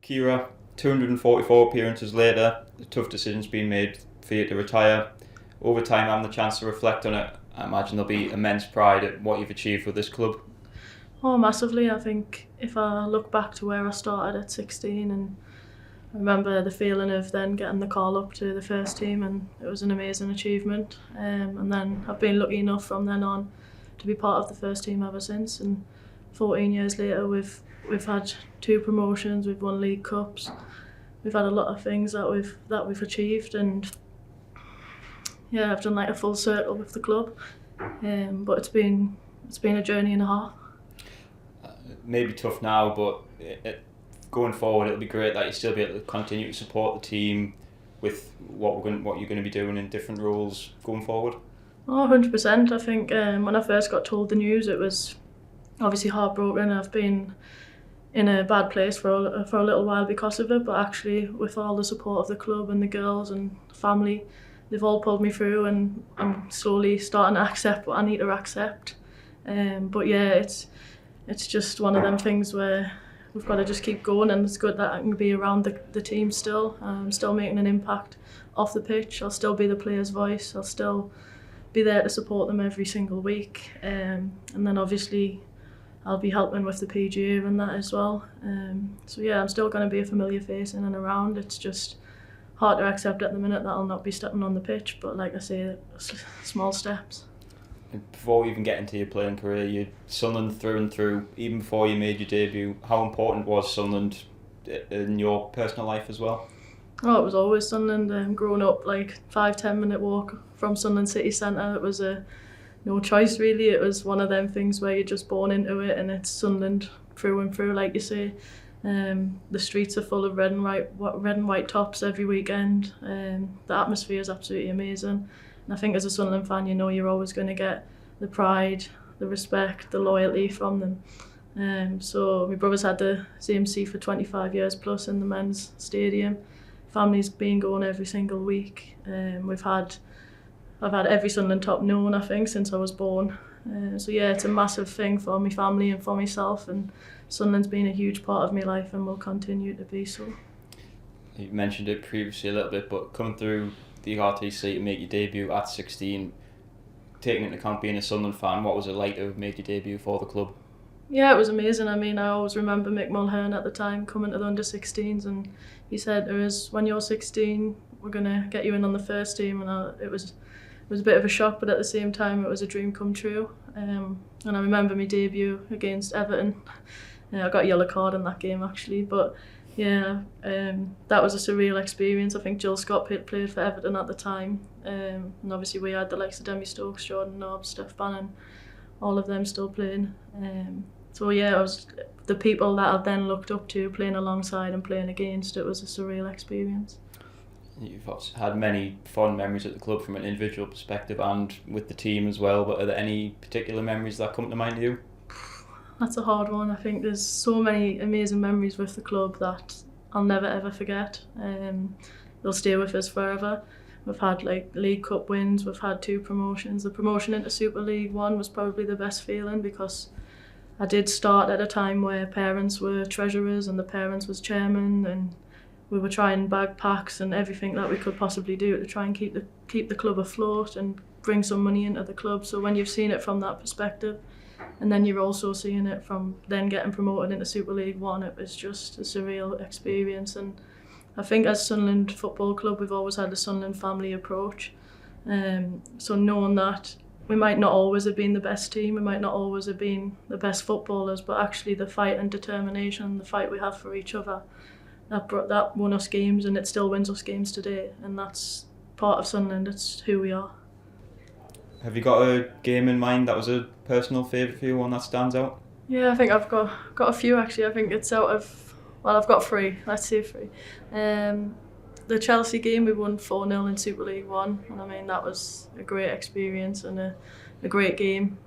Keira, 244 appearances later, the tough decision's been made for you to retire. Over time, having the chance to reflect on it, I imagine there'll be immense pride at what you've achieved with this club. Oh, massively. I think if I look back to where I started at 16, and I remember the feeling of then getting the call up to the first team, and it was an amazing achievement. And then I've been lucky enough from then on to be part of the first team ever since. And 14 years later, we've had 2 promotions, we've won League Cups, we've had a lot of things that we've achieved, and yeah, I've done like a full circle with the club. But it's been a journey and a half. Maybe tough now, but going forward, it'll be great that you still be able to continue to support the team with what you're going to be doing in different roles going forward. Oh, 100%. I think when I first got told the news, it was obviously heartbroken. I've been in a bad place for a little while because of it, but actually with all the support of the club and the girls and family, they've all pulled me through, and I'm slowly starting to accept what I need to accept. But yeah, it's just one of them things where we've got to just keep going, and it's good that I can be around the team still. I'm still making an impact off the pitch. I'll still be the player's voice. I'll still be there to support them every single week. And then obviously I'll be helping with the PGA and that as well. So yeah, I'm still going to be a familiar face in and around. It's just hard to accept at the minute that I'll not be stepping on the pitch, but like I say, small steps. Before we even get into your playing career, you're Sunderland through and through. Even before you made your debut, how important was Sunderland in your personal life as well? Oh, it was always Sunderland. Growing up, like 5-10 minute walk from Sunderland city centre, it was no choice really. It was one of them things where you're just born into it, and it's Sunderland through and through, like you say. The streets are full of red and white tops every weekend. The atmosphere is absolutely amazing. And I think as a Sunderland fan, you know you're always going to get the pride, the respect, the loyalty from them. So my brother's had the CMC for 25 years plus in the men's stadium. Family's been going every single week. I've had every Sunderland top known, I think, since I was born. So yeah, it's a massive thing for my family and for myself, and Sunderland's been a huge part of my life and will continue to be so. You mentioned it previously a little bit, but coming through the RTC to make your debut at 16, taking into account being a Sunderland fan, what was it like to have made your debut for the club? Yeah, it was amazing. I mean, I always remember Mick Mulhern at the time coming to the under-16s, and he said to us, when you're 16, we're going to get you in on the first team, and it was a bit of a shock, but at the same time it was a dream come true. And I remember my debut against Everton. I got a yellow card in that game actually, but yeah, that was a surreal experience. I think Jill Scott played for Everton at the time, and obviously we had the likes of Demi Stokes, Jordan Nobbs, Steph Bannon, all of them still playing. So yeah, it was the people that I've then looked up to, playing alongside and playing against. It was a surreal experience. You've had many fond memories at the club from an individual perspective and with the team as well, but are there any particular memories that come to mind to you? That's a hard one. I think there's so many amazing memories with the club that I'll never ever forget. They'll stay with us forever. We've had like League Cup wins, we've had 2 promotions. The promotion into Super League 1 was probably the best feeling, because I did start at a time where parents were treasurers and the parents was chairman, and we were trying bag packs and everything that we could possibly do to try and keep the club afloat and bring some money into the club. So when you've seen it from that perspective, and then you're also seeing it from then getting promoted into Super League 1, it was just a surreal experience. And I think as Sunderland Football Club, we've always had a Sunderland family approach. So knowing that we might not always have been the best team, we might not always have been the best footballers, but actually the fight and determination, the fight we have for each other, that won us games, and it still wins us games today. And that's part of Sunderland, it's who we are. Have you got a game in mind that was a personal favourite for you, one that stands out? Yeah, I think I've got a few actually. I think it's out of, well, I've got 3, let's say 3. The Chelsea game, we won 4-0 in Super League 1, and I mean that was a great experience and a great game,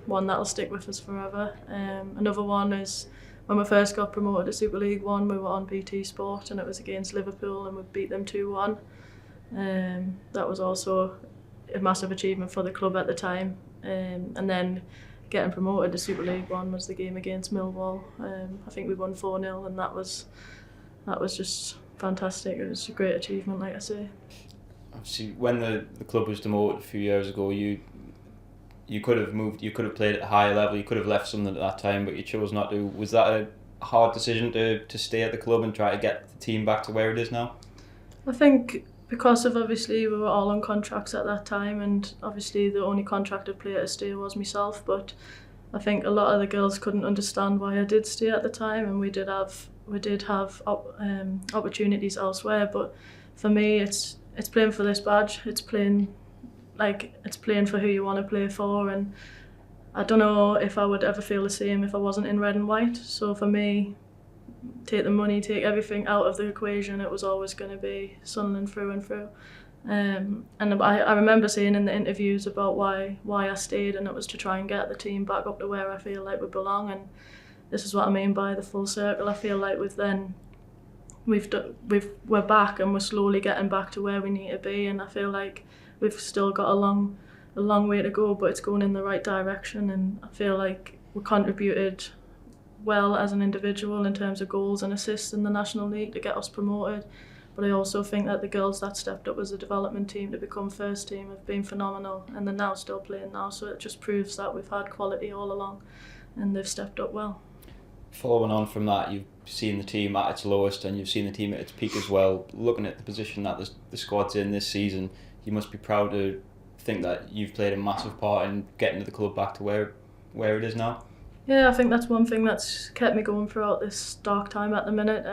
one that'll stick with us forever. Another one is when we first got promoted to Super League 1, we were on BT Sport and it was against Liverpool and we beat them 2-1. That was also a massive achievement for the club at the time. And then getting promoted to Super League 1 was the game against Millwall. I think we won 4-0, and that was that was just fantastic. It was a great achievement, like I say. Obviously, when the club was demoted a few years ago, you could have moved, you could have played at a higher level, you could have left Sunderland at that time, but you chose not to. Was that a hard decision to stay at the club and try to get the team back to where it is now? I think because of, obviously, we were all on contracts at that time, and obviously the only contracted player to stay was myself, but I think a lot of the girls couldn't understand why I did stay at the time, and we did have opportunities elsewhere, but for me it's playing for this badge, it's playing for who you want to play for, and I don't know if I would ever feel the same if I wasn't in red and white. So for me, take the money, take everything out of the equation, it was always going to be Sunderland through and through. And I remember saying in the interviews about why I stayed, and it was to try and get the team back up to where I feel like we belong, and this is what I mean by the full circle. I feel like we're back and we're slowly getting back to where we need to be, and I feel like we've still got a long way to go, but it's going in the right direction, and I feel like we contributed well as an individual in terms of goals and assists in the National League to get us promoted. But I also think that the girls that stepped up as a development team to become first team have been phenomenal, and they're now still playing now, so it just proves that we've had quality all along and they've stepped up well. Following on from that, you've seen the team at its lowest and you've seen the team at its peak as well. Looking at the position that the squad's in this season, you must be proud to think that you've played a massive part in getting the club back to where it is now. Yeah, I think that's one thing that's kept me going throughout this dark time at the minute.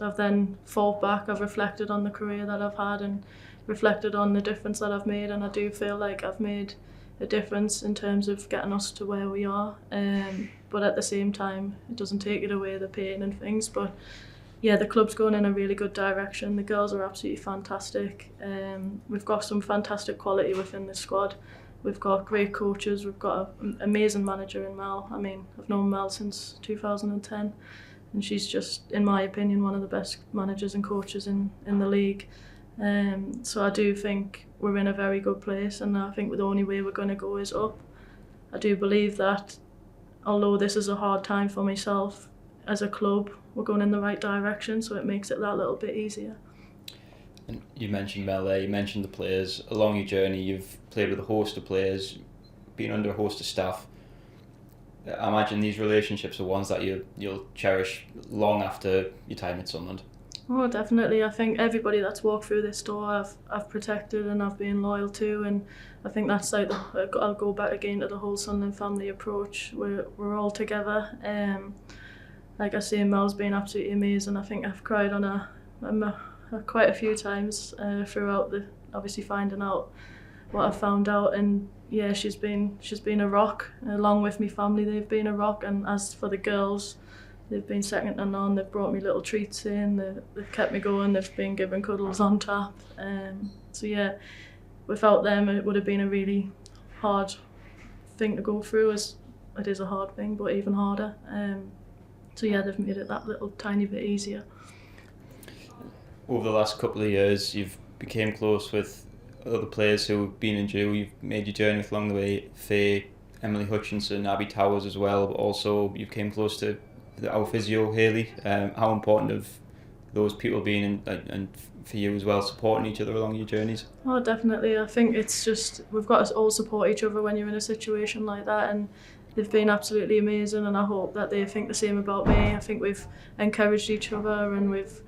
I've then fought back, I've reflected on the career that I've had and reflected on the difference that I've made, and I do feel like I've made a difference in terms of getting us to where we are. But at the same time, it doesn't take it away, the pain and things. But yeah, the club's going in a really good direction. The girls are absolutely fantastic. We've got some fantastic quality within the squad. We've got great coaches. We've got an amazing manager in Mel. I mean, I've known Mel since 2010. And she's just, in my opinion, one of the best managers and coaches in the league. So I do think we're in a very good place, and I think the only way we're going to go is up. I do believe that although this is a hard time for myself, as a club, we're going in the right direction, so it makes it that little bit easier. And you mentioned Mel there, you mentioned the players. Along your journey, you've played with a host of players, been under a host of staff. I imagine these relationships are ones that you'll cherish long after your time at Sunderland. Oh, definitely. I think everybody that's walked through this door I've protected and I've been loyal to, and I think that's like I'll go back again to the whole Sunderland family approach. We're all together. Like I say, Mel's been absolutely amazing. I think I've cried on her quite a few times throughout obviously finding out what I found out, and yeah, she's been a rock. Along with my family, they've been a rock, and as for the girls, they've been second to none. They've brought me little treats in, they've kept me going, they've been giving cuddles on tap. So yeah, without them it would have been a really hard thing to go through, as it is a hard thing, but even harder. So yeah, they've made it that little tiny bit easier. Over the last couple of years, you've became close with other players who have been injured. You've made your journey with along the way, Faye, Emily Hutchinson, Abby Towers as well, but also you came close to our physio, Hayley. How important have those people been, and for you as well, supporting each other along your journeys? Oh, definitely. I think it's just, we've got to all support each other when you're in a situation like that, and they've been absolutely amazing, and I hope that they think the same about me. I think we've encouraged each other and we've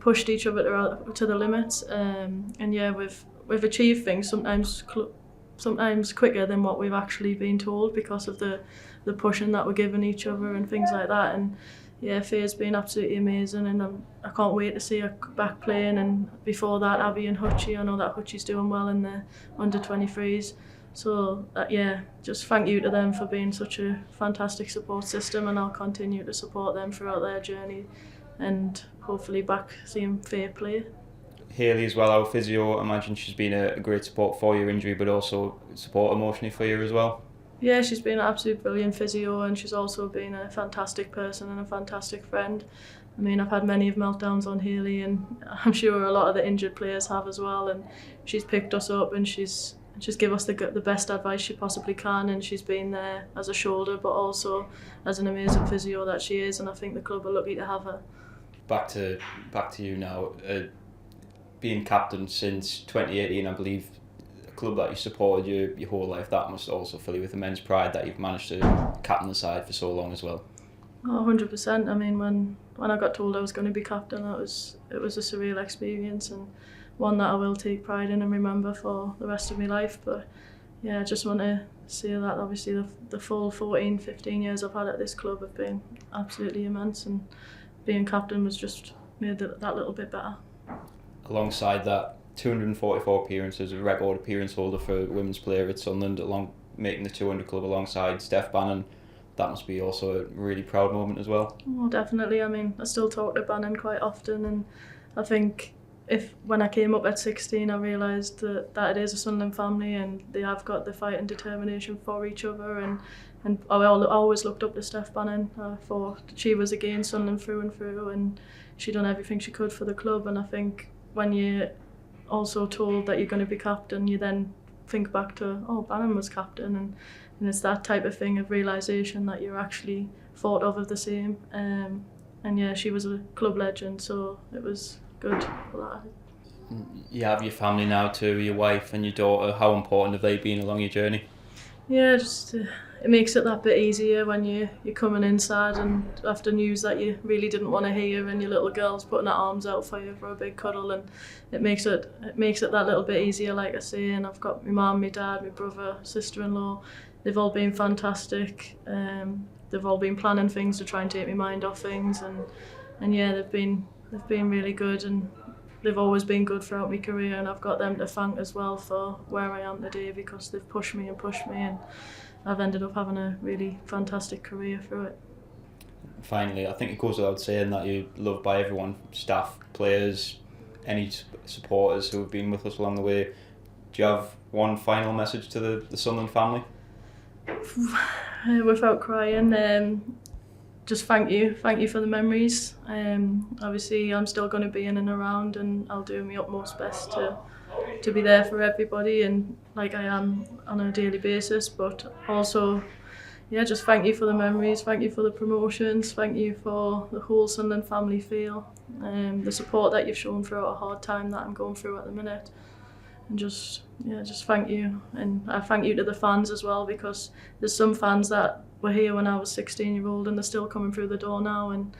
pushed each other to the limits, and yeah, we've achieved things sometimes quicker than what we've actually been told because of the pushing that we're giving each other and things like that. And yeah, Faye's been absolutely amazing, and I can't wait to see her back playing. And before that, Abby and Hutchie, I know that Hutchie's doing well in the under-23s. So yeah, just thank you to them for being such a fantastic support system, and I'll continue to support them throughout their journey, and hopefully back seeing Faye play. Hayley as well, our physio, I imagine she's been a great support for your injury, but also support emotionally for you as well. Yeah, she's been an absolute brilliant physio, and she's also been a fantastic person and a fantastic friend. I mean, I've had many of meltdowns on Hayley, and I'm sure a lot of the injured players have as well, and she's picked us up and she's given us the best advice she possibly can, and she's been there as a shoulder but also as an amazing physio that she is, and I think the club are lucky to have her. back to you now. Being captain since 2018, I believe, a club that you supported your whole life, that must also fill you with immense pride that you've managed to captain the side for so long as well. Oh, 100%. I mean, when I got told I was going to be captain, it was a surreal experience, and one that I will take pride in and remember for the rest of my life. But yeah, I just want to say that obviously the full 14, 15 years I've had at this club have been absolutely immense, and being captain was just made that little bit better. Alongside that, 244 appearances, a record appearance holder for women's player at Sunderland, along making the 200 club alongside Steph Bannon. That must be also a really proud moment as well. Oh, definitely. I mean, I still talk to Bannon quite often, and I think when I came up at 16, I realised that it is a Sunderland family, and they have got the fight and determination for each other, and I always looked up to Steph Bannon. I thought she was against Sunderland through and through, and she done everything she could for the club. And I think when you're also told that you're going to be captain, you then think back to, oh, Bannon was captain, and it's that type of thing of realisation that you're actually thought of the same. And yeah, she was a club legend, so it was good for that. You have your family now too, your wife and your daughter. How important have they been along your journey? Yeah, just it makes it that bit easier when you're coming inside and after news that you really didn't want to hear, and your little girl's putting her arms out for you for a big cuddle, and it makes it that little bit easier, like I say. And I've got my mum, my dad, my brother, sister-in-law. They've all been fantastic. They've all been planning things to try and take my mind off things, and yeah, they've been really good, and they've always been good throughout my career, and I've got them to thank as well for where I am today, because they've pushed me, and I've ended up having a really fantastic career through it. Finally, I think it goes without saying that you're loved by everyone, staff, players, any supporters who have been with us along the way. Do you have one final message to the Sunderland family? Without crying, just thank you for the memories. Obviously I'm still going to be in and around, and I'll do my utmost best to be there for everybody, and like I am on a daily basis. But also, yeah, just thank you for the memories, thank you for the promotions, thank you for the whole Sunderland family feel, the support that you've shown throughout a hard time that I'm going through at the minute. And just thank you. And I thank you to the fans as well, because there's some fans that were here when I was 16-year-old and they're still coming through the door now, and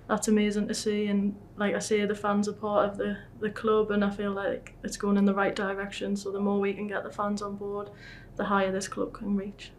that's amazing to see. And like I say, the fans are part of the club, and I feel like it's going in the right direction. So the more we can get the fans on board, the higher this club can reach.